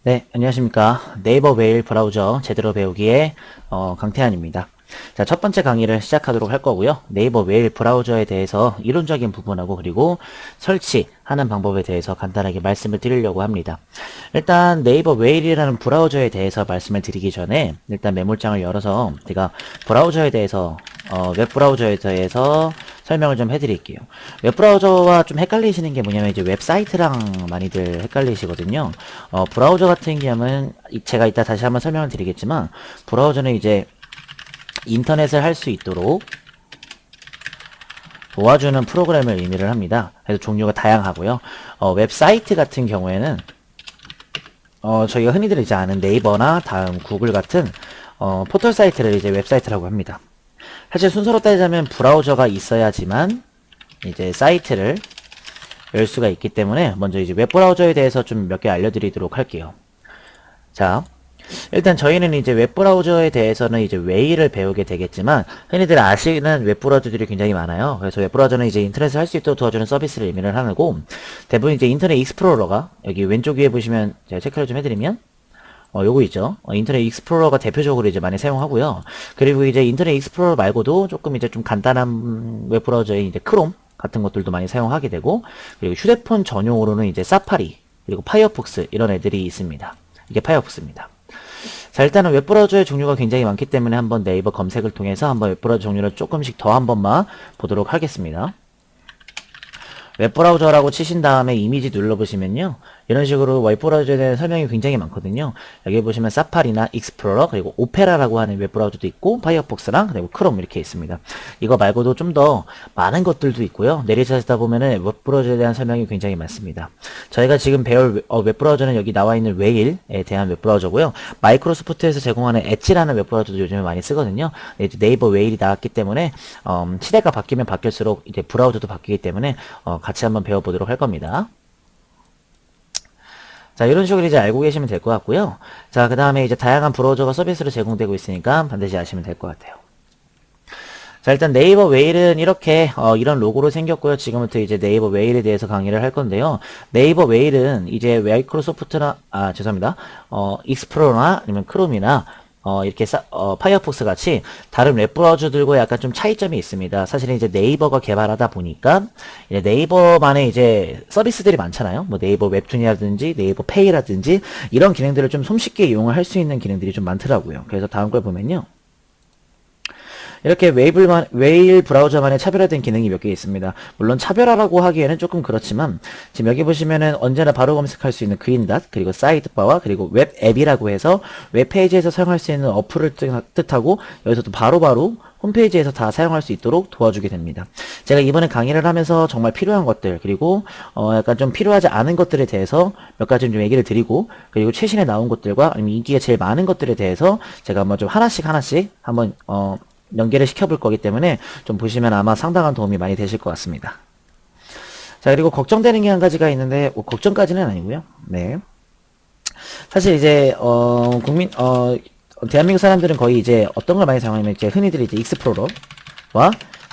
네, 안녕하십니까. 네이버 메일 브라우저 제대로 배우기의 강태환입니다. 자, 첫 번째 강의를 시작하도록 할 거고요. 네이버 메일 브라우저에 대해서 이론적인 부분하고 그리고 설치하는 방법에 대해서 간단하게 말씀을 드리려고 합니다. 일단 네이버 메일이라는 브라우저에 대해서 말씀을 드리기 전에 일단 메모장을 열어서 제가 브라우저에 대해서 웹브라우저에 대해서 설명을 좀 해드릴게요. 웹브라우저와 좀 헷갈리시는 게 뭐냐면 이제 웹사이트랑 많이들 헷갈리시거든요. 브라우저 같은 경우는 제가 이따 다시 한번 설명을 드리겠지만 브라우저는 이제 인터넷을 할 수 있도록 도와주는 프로그램을 의미를 합니다. 그래서 종류가 다양하고요. 웹사이트 같은 경우에는 저희가 흔히들 이제 아는 네이버나 다음 구글 같은 포털 사이트를 이제 웹사이트라고 합니다. 사실 순서로 따지자면 브라우저가 있어야지만 이제 사이트를 열 수가 있기 때문에 먼저 이제 웹브라우저에 대해서 좀 몇 개 알려드리도록 할게요. 자, 일단 저희는 이제 웹브라우저에 대해서는 이제 웨이를 배우게 되겠지만 흔히들 아시는 웹브라우저들이 굉장히 많아요. 그래서 웹브라우저는 이제 인터넷을 할 수 있도록 도와주는 서비스를 의미를 하고 대부분 이제 인터넷 익스플로러가 여기 왼쪽 위에 보시면 제가 체크를 좀 해드리면 요거 있죠. 인터넷 익스플로러가 대표적으로 이제 많이 사용하고요. 그리고 이제 인터넷 익스플로러 말고도 조금 이제 좀 간단한 웹브라우저인 이제 크롬 같은 것들도 많이 사용하게 되고, 그리고 휴대폰 전용으로는 이제 사파리, 그리고 파이어폭스 이런 애들이 있습니다. 이게 파이어폭스입니다. 자, 일단은 웹브라우저의 종류가 굉장히 많기 때문에 한번 네이버 검색을 통해서 한번 웹브라우저 종류를 조금씩 더 한 번만 보도록 하겠습니다. 웹브라우저라고 치신 다음에 이미지 눌러보시면요, 이런 식으로 웹브라우저에 대한 설명이 굉장히 많거든요. 여기 보시면 사파리나 익스플로러 그리고 오페라라고 하는 웹브라우저도 있고 파이어폭스랑 그리고 크롬 이렇게 있습니다. 이거 말고도 좀 더 많은 것들도 있고요. 내리시다 보면은 웹브라우저에 대한 설명이 굉장히 많습니다. 저희가 지금 배울 웹브라우저는 여기 나와 있는 웨일에 대한 웹브라우저고요. 마이크로소프트에서 제공하는 엣지라는 웹브라우저도 요즘에 많이 쓰거든요. 이제 네이버 웨일이 나왔기 때문에 시대가 바뀌면 바뀔수록 이제 브라우저도 바뀌기 때문에 같이 한번 배워보도록 할 겁니다. 자, 이런 식으로 이제 알고 계시면 될 것 같고요. 자, 그 다음에 이제 다양한 브라우저가 서비스로 제공되고 있으니까 반드시 아시면 될 것 같아요. 자, 일단 네이버 웨일은 이렇게 이런 로고로 생겼고요. 지금부터 이제 네이버 웨일에 대해서 강의를 할 건데요. 네이버 웨일은 이제 마이크로소프트나 죄송합니다. 익스플로러나 아니면 크롬이나 이렇게 파이어폭스 같이 다른 웹브라우저들과 약간 좀 차이점이 있습니다. 사실은 이제 네이버가 개발하다 보니까 이제 네이버만의 이제 서비스들이 많잖아요. 뭐 네이버 웹툰이라든지 네이버 페이라든지 이런 기능들을 좀 손쉽게 이용을 할 수 있는 기능들이 좀 많더라고요. 그래서 다음 걸 보면요. 이렇게 웨일 브라우저만의 차별화된 기능이 몇 개 있습니다. 물론 차별화라고 하기에는 조금 그렇지만 지금 여기 보시면은 언제나 바로 검색할 수 있는 그린닷 그리고 사이드바와 그리고 웹 앱이라고 해서 웹페이지에서 사용할 수 있는 어플을 뜻하고 여기서도 바로바로 홈페이지에서 다 사용할 수 있도록 도와주게 됩니다. 제가 이번에 강의를 하면서 정말 필요한 것들 그리고 약간 좀 필요하지 않은 것들에 대해서 몇 가지 좀 얘기를 드리고 그리고 최신에 나온 것들과 아니면 인기가 제일 많은 것들에 대해서 제가 한번 좀 하나씩 한번 연계를 시켜볼 거기 때문에 좀 보시면 아마 상당한 도움이 많이 되실 것 같습니다. 자, 그리고 걱정되는 게 한 가지가 있는데 걱정까지는 아니고요. 네. 사실 이제 대한민국 사람들은 거의 이제 어떤 걸 많이 사용하냐면 이제 흔히들 이제 익스플로러와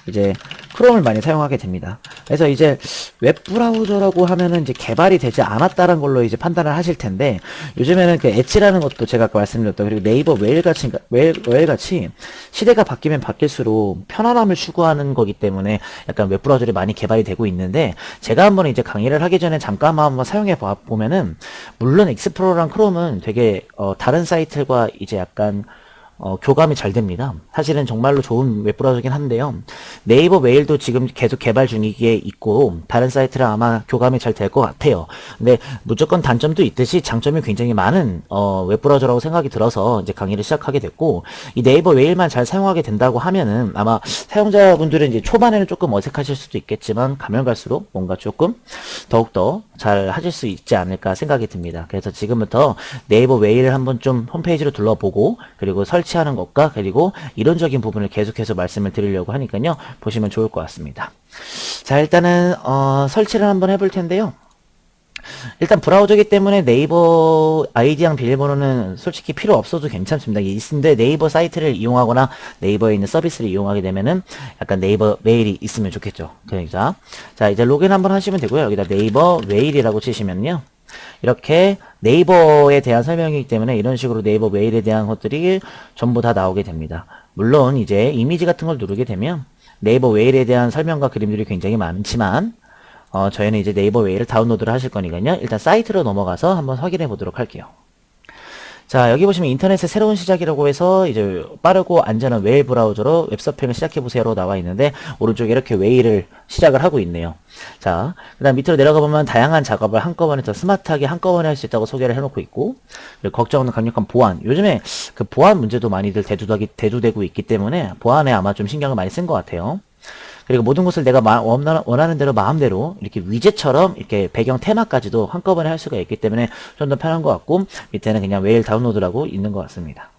이제 크롬을 많이 사용하게 됩니다. 그래서 이제 웹브라우저라고 하면은 이제 개발이 되지 않았다는 걸로 이제 판단을 하실 텐데 요즘에는 그 엣지라는 것도 제가 아까 말씀드렸던 그리고 네이버 웨일같이 시대가 바뀌면 바뀔수록 편안함을 추구하는 거기 때문에 약간 웹브라우저들이 많이 개발이 되고 있는데 제가 한번 이제 강의를 하기 전에 잠깐만 한번 사용해 보면은 물론 익스플로러랑 크롬은 되게 다른 사이트과 이제 약간 교감이 잘 됩니다. 사실은 정말로 좋은 웹브라우저긴 한데요. 네이버 메일도 지금 계속 개발 중이기에 있고 다른 사이트랑 아마 교감이 잘 될 것 같아요. 근데 무조건 단점도 있듯이 장점이 굉장히 많은 웹브라우저라고 생각이 들어서 이제 강의를 시작하게 됐고 이 네이버 메일만 잘 사용하게 된다고 하면은 아마 사용자분들은 이제 초반에는 조금 어색하실 수도 있겠지만 가면 갈수록 뭔가 조금 더욱더 잘 하실 수 있지 않을까 생각이 듭니다. 그래서 지금부터 네이버 메일을 한번 좀 홈페이지로 둘러보고 그리고 설치하는 것과 그리고 이론적인 부분을 계속해서 말씀을 드리려고 하니까요. 보시면 좋을 것 같습니다. 자, 일단은 설치를 한번 해볼 텐데요. 일단 브라우저기 때문에 네이버 아이디랑 비밀번호는 솔직히 필요 없어도 괜찮습니다. 있는데 네이버 사이트를 이용하거나 네이버에 있는 서비스를 이용하게 되면은 약간 네이버 메일이 있으면 좋겠죠. 그러니까 자, 이제 로그인 한번 하시면 되고요. 여기다 네이버 메일이라고 치시면요. 이렇게 네이버에 대한 설명이기 때문에 이런 식으로 네이버 메일에 대한 것들이 전부 다 나오게 됩니다. 물론 이제 이미지 같은 걸 누르게 되면 네이버 메일에 대한 설명과 그림들이 굉장히 많지만 저희는 이제 네이버 메일을 다운로드를 하실 거니까요. 일단 사이트로 넘어가서 한번 확인해 보도록 할게요. 자, 여기 보시면 인터넷의 새로운 시작이라고 해서 이제 빠르고 안전한 웨일 브라우저로 웹서핑을 시작해보세요로 나와 있는데 오른쪽에 이렇게 웨일을 시작을 하고 있네요. 자, 그 다음 밑으로 내려가 보면 다양한 작업을 한꺼번에 더 스마트하게 한꺼번에 할 수 있다고 소개를 해놓고 있고, 그리고 걱정 없는 강력한 보안. 요즘에 그 보안 문제도 많이들 대두되고 있기 때문에 보안에 아마 좀 신경을 많이 쓴 것 같아요. 그리고 모든 것을 내가 원하는 대로 마음대로 이렇게 위젯처럼 이렇게 배경 테마까지도 한꺼번에 할 수가 있기 때문에 좀 더 편한 것 같고, 밑에는 그냥 웨일 다운로드라고 있는 것 같습니다.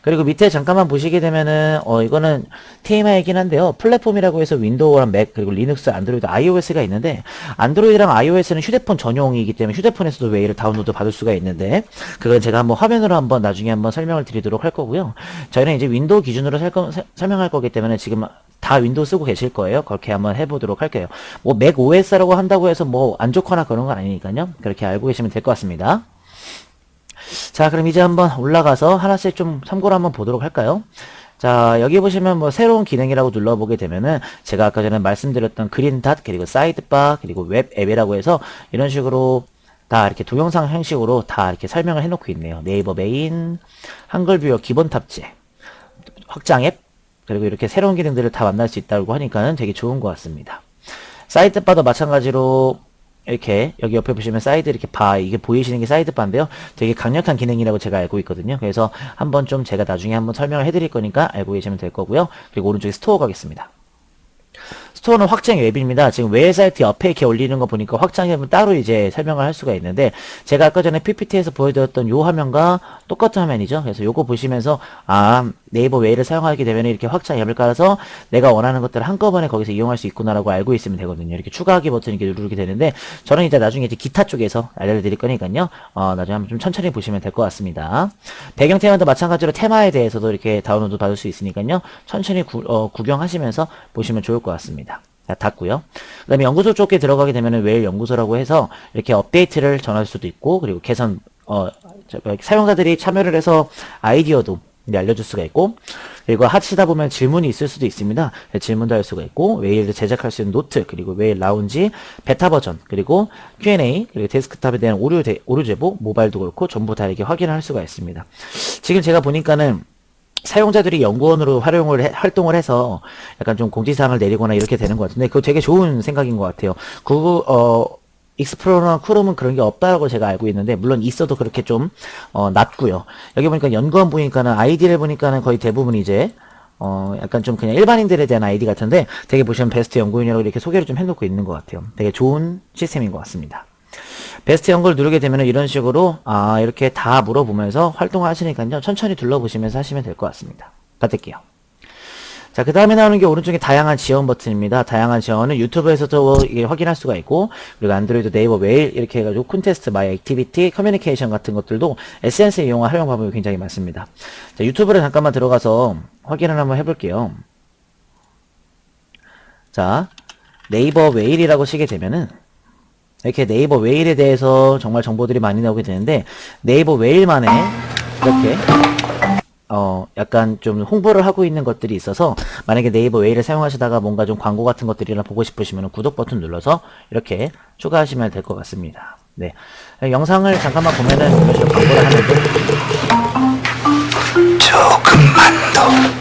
그리고 밑에 잠깐만 보시게 되면은 이거는 TMI이긴 한데요. 플랫폼이라고 해서 윈도우랑 맥 그리고 리눅스, 안드로이드, iOS가 있는데 안드로이드랑 iOS는 휴대폰 전용이기 때문에 휴대폰에서도 웨이를 다운로드 받을 수가 있는데 그건 제가 한번 화면으로 한번 나중에 한번 설명을 드리도록 할 거고요. 저희는 이제 윈도우 기준으로 설명할 거기 때문에 지금 다 윈도우 쓰고 계실 거예요. 그렇게 한번 해보도록 할게요. 뭐 맥 OS라고 한다고 해서 뭐 안 좋거나 그런 건 아니니까요. 그렇게 알고 계시면 될 것 같습니다. 자, 그럼 이제 한번 올라가서 하나씩 좀 참고로 한번 보도록 할까요? 자, 여기 보시면 뭐 새로운 기능이라고 눌러보게 되면은 제가 아까 전에 말씀드렸던 그린 닷 그리고 사이드바 그리고 웹 앱이라고 해서 이런 식으로 다 이렇게 동영상 형식으로 다 이렇게 설명을 해놓고 있네요. 네이버 메인, 한글 뷰어 기본 탑재, 확장 앱, 그리고 이렇게 새로운 기능들을 다 만날 수 있다고 하니까는 되게 좋은 것 같습니다. 사이드바도 마찬가지로 이렇게 여기 옆에 보시면 사이드 이렇게 이게 보이시는 게 사이드바인데요. 되게 강력한 기능이라고 제가 알고 있거든요. 그래서 한번 좀 제가 나중에 한번 설명을 해드릴 거니까 알고 계시면 될 거고요. 그리고 오른쪽에 스토어 가겠습니다. 스토어는 확장 웹입니다. 지금 웨일 사이트 옆에 이렇게 올리는 거 보니까 확장 웹은 따로 이제 설명을 할 수가 있는데 제가 아까 전에 PPT에서 보여드렸던 요 화면과 똑같은 화면이죠. 그래서 요거 보시면서 네이버 웨일을 사용하게 되면 이렇게 확장 앱을 깔아서 내가 원하는 것들을 한꺼번에 거기서 이용할 수 있구나라고 알고 있으면 되거든요. 이렇게 추가하기 버튼 이렇게 누르게 되는데 저는 이제 나중에 이제 기타 쪽에서 알려드릴 거니까요. 나중에 한번 좀 천천히 보시면 될 것 같습니다. 배경 테마도 마찬가지로 테마에 대해서도 이렇게 다운로드 받을 수 있으니까요. 천천히 구경하시면서 보시면 좋을 것 같습니다. 닫고요. 그 다음에 연구소 쪽에 들어가게 되면 웨일 연구소라고 해서 이렇게 업데이트를 전할 수도 있고 그리고 개선 사용자들이 참여를 해서 아이디어도 알려줄 수가 있고 그리고 하시다 보면 질문이 있을 수도 있습니다. 질문도 할 수가 있고 웨일을 제작할 수 있는 노트 그리고 웨일 라운지 베타 버전 그리고 Q&A 그리고 데스크탑에 대한 오류 제보 모바일도 그렇고 전부 다 이렇게 확인을 할 수가 있습니다. 지금 제가 보니까는 사용자들이 연구원으로 활동을 해서 약간 좀 공지사항을 내리거나 이렇게 되는 것 같은데 그거 되게 좋은 생각인 것 같아요. 익스플로러나 크롬은 그런 게 없다고 제가 알고 있는데 물론 있어도 그렇게 좀 낮고요. 여기 보니까 연구원 보니까는 아이디를 보니까는 거의 대부분 이제 약간 좀 그냥 일반인들에 대한 아이디 같은데 되게 보시면 베스트 연구인이라고 이렇게 소개를 좀 해놓고 있는 것 같아요. 되게 좋은 시스템인 것 같습니다. 베스트 연구를 누르게 되면 이런 식으로 이렇게 다 물어보면서 활동을 하시니까요. 천천히 둘러보시면서 하시면 될 것 같습니다. 닫을게요. 자, 그 다음에 나오는 게 오른쪽에 다양한 지원 버튼입니다. 다양한 지원은 유튜브에서도 확인할 수가 있고 그리고 안드로이드, 네이버 메일 이렇게 해가지고 콘테스트, 마이 액티비티, 커뮤니케이션 같은 것들도 SNS에 이용한 활용 방법이 굉장히 많습니다. 자, 유튜브를 잠깐만 들어가서 확인을 한번 해볼게요. 자, 네이버 메일이라고 치게 되면은 이렇게 네이버 웨일에 대해서 정말 정보들이 많이 나오게 되는데 네이버 웨일만에 이렇게 약간 좀 홍보를 하고 있는 것들이 있어서 만약에 네이버 웨일을 사용하시다가 뭔가 좀 광고 같은 것들이나 보고 싶으시면 구독 버튼 눌러서 이렇게 추가하시면 될 것 같습니다. 네, 영상을 잠깐만 보면은 이런 식으로 광고를 하는데 조금만 더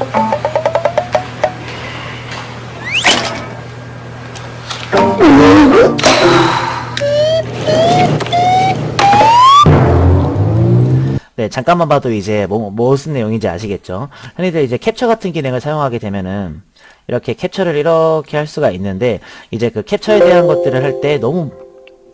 네, 잠깐만 봐도 이제 무슨 내용인지 아시겠죠? 흔히들 이제 캡처 같은 기능을 사용하게 되면은 이렇게 캡처를 이렇게 할 수가 있는데 이제 그 캡처에 대한 것들을 할 때 너무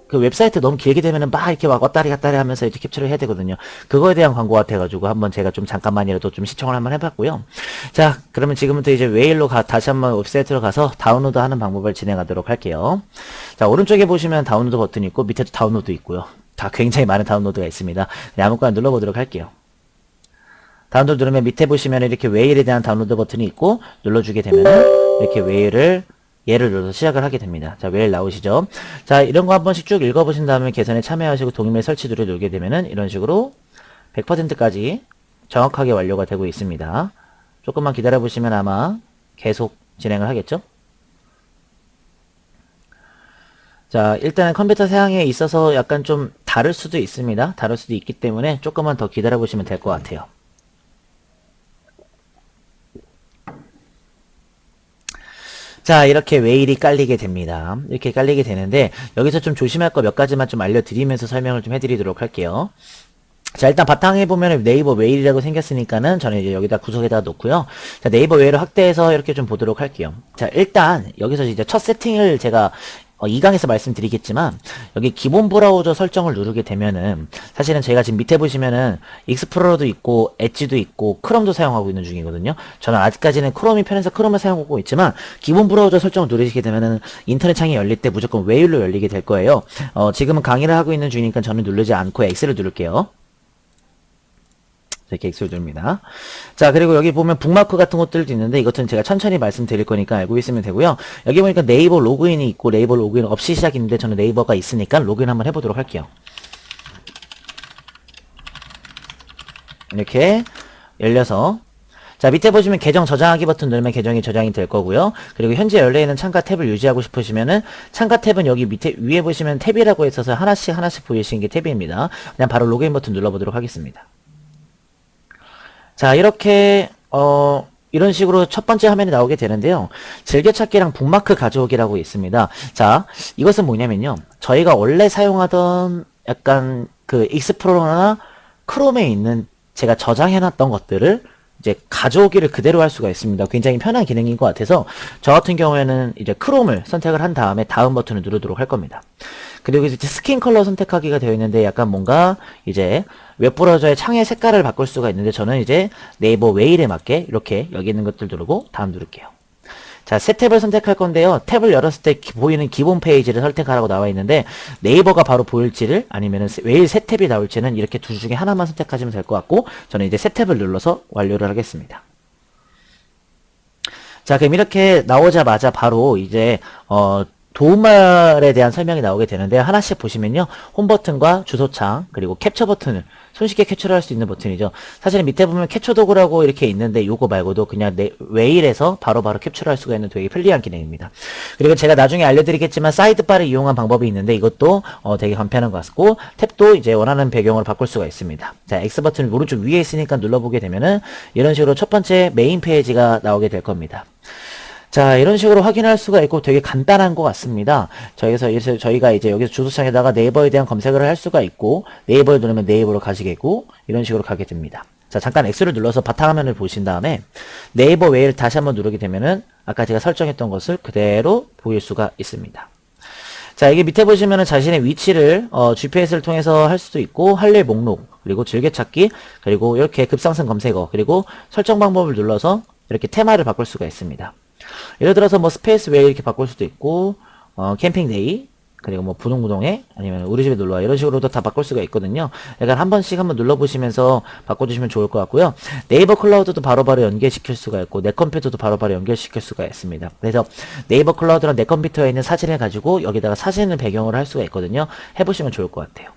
그 웹사이트 너무 길게 되면은 막 이렇게 막 왔다리 갔다리 하면서 이제 캡처를 해야 되거든요. 그거에 대한 광고 같아가지고 한번 제가 좀 잠깐만이라도 좀 시청을 한번 해봤고요. 자, 그러면 지금부터 이제 웨일로 다시 한번 웹사이트로 가서 다운로드 하는 방법을 진행하도록 할게요. 자, 오른쪽에 보시면 다운로드 버튼이 있고 밑에도 다운로드 있고요. 다 굉장히 많은 다운로드가 있습니다. 네, 아무거나 눌러보도록 할게요. 다운로드 누르면 밑에 보시면 이렇게 웨일에 대한 다운로드 버튼이 있고 눌러주게 되면 이렇게 웨일을 얘를 눌러서 시작을 하게 됩니다. 자, 웨일 나오시죠? 자, 이런 거 한 번씩 쭉 읽어보신 다음에 계산에 참여하시고 동일면 설치도를 누르게 되면은 이런 식으로 100%까지 정확하게 완료가 되고 있습니다. 조금만 기다려보시면 아마 계속 진행을 하겠죠? 자, 일단은 컴퓨터 사양에 있어서 약간 좀 다를 수도 있습니다. 다를 수도 있기 때문에 조금만 더 기다려보시면 될 것 같아요. 자, 이렇게 웨일이 깔리게 됩니다. 이렇게 깔리게 되는데 여기서 좀 조심할 거 몇 가지만 좀 알려드리면서 설명을 좀 해드리도록 할게요. 자, 일단 바탕에 보면 네이버 웨일이라고 생겼으니까는 저는 이제 여기다 구석에다 놓고요. 자, 네이버 웨일을 확대해서 이렇게 좀 보도록 할게요. 자, 일단 여기서 이제 첫 세팅을 제가 2강에서 말씀드리겠지만 여기 기본 브라우저 설정을 누르게 되면은 사실은 제가 지금 밑에 보시면은 익스플로러도 있고 엣지도 있고 크롬도 사용하고 있는 중이거든요. 저는 아직까지는 크롬이 편해서 크롬을 사용하고 있지만 기본 브라우저 설정을 누르시게 되면은 인터넷 창이 열릴 때 무조건 웨일로 열리게 될 거예요. 지금은 강의를 하고 있는 중이니까 저는 누르지 않고 X를 누를게요. 이렇게 X를 누릅니다. 자, 그리고 여기 보면 북마크 같은 것들도 있는데 이것은 제가 천천히 말씀드릴 거니까 알고 있으면 되고요. 여기 보니까 네이버 로그인이 있고 네이버 로그인 없이 시작인데 저는 네이버가 있으니까 로그인 한번 해보도록 할게요. 이렇게 열려서 자, 밑에 보시면 계정 저장하기 버튼 누르면 계정이 저장이 될 거고요. 그리고 현재 열려있는 창가 탭을 유지하고 싶으시면은 창가 탭은 여기 밑에 위에 보시면 탭이라고 있어서 하나씩 보이시는 게 탭입니다. 그냥 바로 로그인 버튼 눌러보도록 하겠습니다. 자, 이렇게 이런 식으로 첫 번째 화면이 나오게 되는데요. 즐겨찾기랑 북마크 가져오기라고 있습니다. 자, 이것은 뭐냐면요. 저희가 원래 사용하던 약간 그 익스플로러나 크롬에 있는 제가 저장해놨던 것들을 이제 가져오기를 그대로 할 수가 있습니다. 굉장히 편한 기능인 것 같아서 저 같은 경우에는 이제 크롬을 선택을 한 다음에 다음 버튼을 누르도록 할 겁니다. 그리고 이제 스킨 컬러 선택하기가 되어 있는데 약간 뭔가 이제 웹브라우저의 창의 색깔을 바꿀 수가 있는데 저는 이제 네이버 웨일에 맞게 이렇게 여기 있는 것들 누르고 다음 누를게요. 자, 새 탭을 선택할 건데요. 탭을 열었을 때 보이는 기본 페이지를 선택하라고 나와 있는데 네이버가 바로 보일지를 아니면 웨일 새 탭이 나올지는 이렇게 둘 중에 하나만 선택하시면 될 것 같고 저는 이제 새 탭을 눌러서 완료를 하겠습니다. 자, 그럼 이렇게 나오자마자 바로 이제 도움말에 대한 설명이 나오게 되는데 하나씩 보시면요. 홈 버튼과 주소창 그리고 캡처 버튼을 손쉽게 캡처를 할 수 있는 버튼이죠. 사실 밑에 보면 캡처 도구라고 이렇게 있는데 요거 말고도 그냥 웨일에서 바로바로 캡처를 할 수가 있는 되게 편리한 기능입니다. 그리고 제가 나중에 알려드리겠지만 사이드바를 이용한 방법이 있는데 이것도 되게 간편한 것 같고 탭도 이제 원하는 배경으로 바꿀 수가 있습니다. 자, X 버튼 오른쪽 위에 있으니까 눌러보게 되면은 이런 식으로 첫 번째 메인 페이지가 나오게 될 겁니다. 자, 이런 식으로 확인할 수가 있고 되게 간단한 것 같습니다. 저희가 이제 여기서 주소창에다가 네이버에 대한 검색을 할 수가 있고 네이버를 누르면 네이버로 가시겠고 이런 식으로 가게 됩니다. 자, 잠깐 X를 눌러서 바탕화면을 보신 다음에 네이버 웨일 다시 한번 누르게 되면은 아까 제가 설정했던 것을 그대로 보일 수가 있습니다. 자, 여기 밑에 보시면은 자신의 위치를 GPS를 통해서 할 수도 있고 할 일 목록 그리고 즐겨찾기 그리고 이렇게 급상승 검색어 그리고 설정 방법을 눌러서 이렇게 테마를 바꿀 수가 있습니다. 예를 들어서 뭐 스페이스 웨이 이렇게 바꿀 수도 있고 캠핑데이 그리고 뭐 분홍무동회 아니면 우리 집에 놀러와 이런 식으로도 다 바꿀 수가 있거든요. 그러니까 한 번씩 한번 눌러보시면서 바꿔주시면 좋을 것 같고요. 네이버 클라우드도 바로바로 연결시킬 수가 있고 내 컴퓨터도 바로바로 연결시킬 수가 있습니다. 그래서 네이버 클라우드랑 내 컴퓨터에 있는 사진을 가지고 여기다가 사진을 배경으로 할 수가 있거든요. 해보시면 좋을 것 같아요.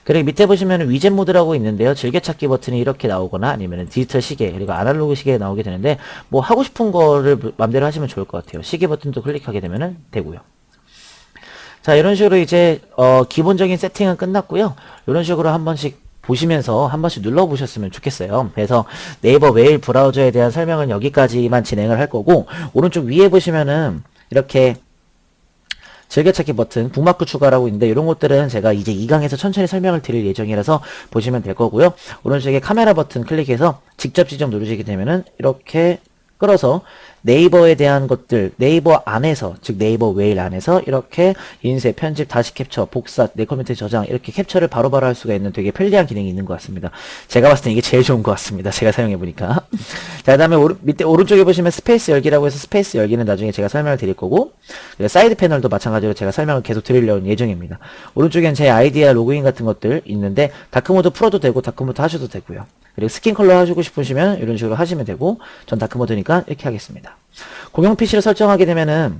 그리고 밑에 보시면 위젯 모드라고 있는데요. 즐겨찾기 버튼이 이렇게 나오거나 아니면 디지털 시계 그리고 아날로그 시계가 나오게 되는데 뭐 하고 싶은 거를 맘대로 하시면 좋을 것 같아요. 시계 버튼도 클릭하게 되면 되고요. 자, 이런 식으로 이제 기본적인 세팅은 끝났고요. 이런 식으로 한 번씩 보시면서 한 번씩 눌러보셨으면 좋겠어요. 그래서 네이버 웨일 브라우저에 대한 설명은 여기까지만 진행을 할 거고 오른쪽 위에 보시면은 이렇게 즐겨찾기 버튼, 북마크 추가라고 있는데 이런 것들은 제가 이제 2강에서 천천히 설명을 드릴 예정이라서 보시면 될 거고요. 오른쪽에 카메라 버튼 클릭해서 직접 지정 누르시게 되면은 이렇게 끌어서 네이버에 대한 것들 네이버 안에서 즉 네이버 웨일 안에서 이렇게 인쇄, 편집, 다시 캡처, 복사, 내 컴퓨터에 저장 이렇게 캡처를 바로바로 할 수가 있는 되게 편리한 기능이 있는 것 같습니다. 제가 봤을 때 이게 제일 좋은 것 같습니다. 제가 사용해보니까. 자, 그 다음에 밑에 오른쪽에 보시면 스페이스 열기라고 해서 스페이스 열기는 나중에 제가 설명을 드릴 거고 사이드 패널도 마찬가지로 제가 설명을 계속 드리려는 예정입니다. 오른쪽엔 제 아이디와 로그인 같은 것들 있는데 다크모드 풀어도 되고 다크모드 하셔도 되고요. 그리고 스킨 컬러 하시고 싶으시면 이런 식으로 하시면 되고 전 다크모드니까 이렇게 하겠습니다. 공용 PC를 설정하게 되면은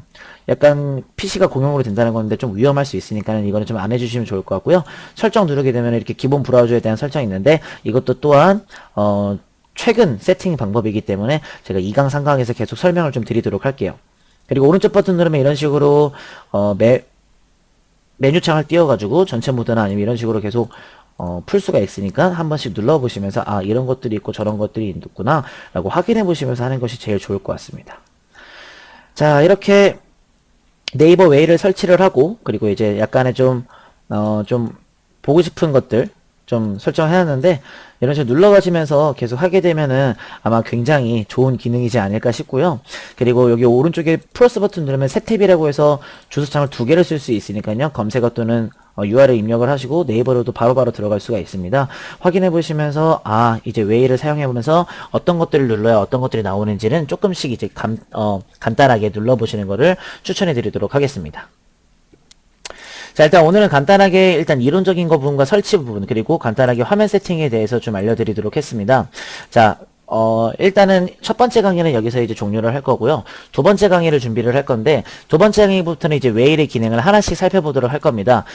약간 PC가 공용으로 된다는 건데 좀 위험할 수 있으니까는 이거는 좀 안 해주시면 좋을 것 같고요. 설정 누르게 되면 이렇게 기본 브라우저에 대한 설정이 있는데 이것도 또한 최근 세팅 방법이기 때문에 제가 2강, 3강에서 계속 설명을 좀 드리도록 할게요. 그리고 오른쪽 버튼 누르면 이런 식으로 메뉴창을 띄워가지고 전체 모드나 아니면 이런 식으로 계속 풀 수가 있으니까 한 번씩 눌러보시면서 아 이런 것들이 있고 저런 것들이 있구나 라고 확인해 보시면서 하는 것이 제일 좋을 것 같습니다. 자, 이렇게 네이버 웨이를 설치를 하고 그리고 이제 약간의 좀 보고 싶은 것들 좀 설정해놨는데 이런 식으로 눌러가시면서 계속 하게 되면은 아마 굉장히 좋은 기능이지 않을까 싶고요. 그리고 여기 오른쪽에 플러스 버튼 누르면 새 탭이라고 해서 주소창을 2개를 쓸 수 있으니까요. 검색어 또는 URL 입력을 하시고 네이버로도 바로바로 들어갈 수가 있습니다. 확인해 보시면서 아 이제 웨이를 사용해 보면서 어떤 것들을 눌러야 어떤 것들이 나오는지는 조금씩 이제 간단하게 눌러보시는 거를 추천해 드리도록 하겠습니다. 자, 일단 오늘은 간단하게 일단 이론적인 거 부분과 설치 부분 그리고 간단하게 화면 세팅에 대해서 좀 알려드리도록 했습니다. 자, 일단은 첫 번째 강의는 여기서 이제 종료를 할 거고요. 두 번째 강의를 준비를 할 건데 두 번째 강의부터는 이제 웨일의 기능을 하나씩 살펴보도록 할 겁니다.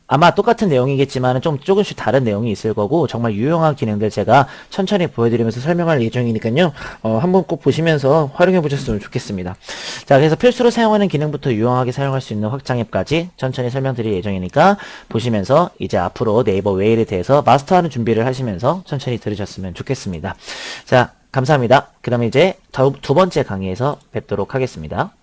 아마 똑같은 내용이겠지만 좀 조금씩 다른 내용이 있을 거고 정말 유용한 기능들 제가 천천히 보여드리면서 설명할 예정이니까요. 한번 꼭 보시면서 활용해 보셨으면 좋겠습니다. 자, 그래서 필수로 사용하는 기능부터 유용하게 사용할 수 있는 확장 앱까지 천천히 설명드릴 예정이니까 보시면서 이제 앞으로 네이버 웨일에 대해서 마스터하는 준비를 하시면서 천천히 들으셨으면 좋겠습니다. 자, 감사합니다. 그럼 이제 두 번째 강의에서 뵙도록 하겠습니다.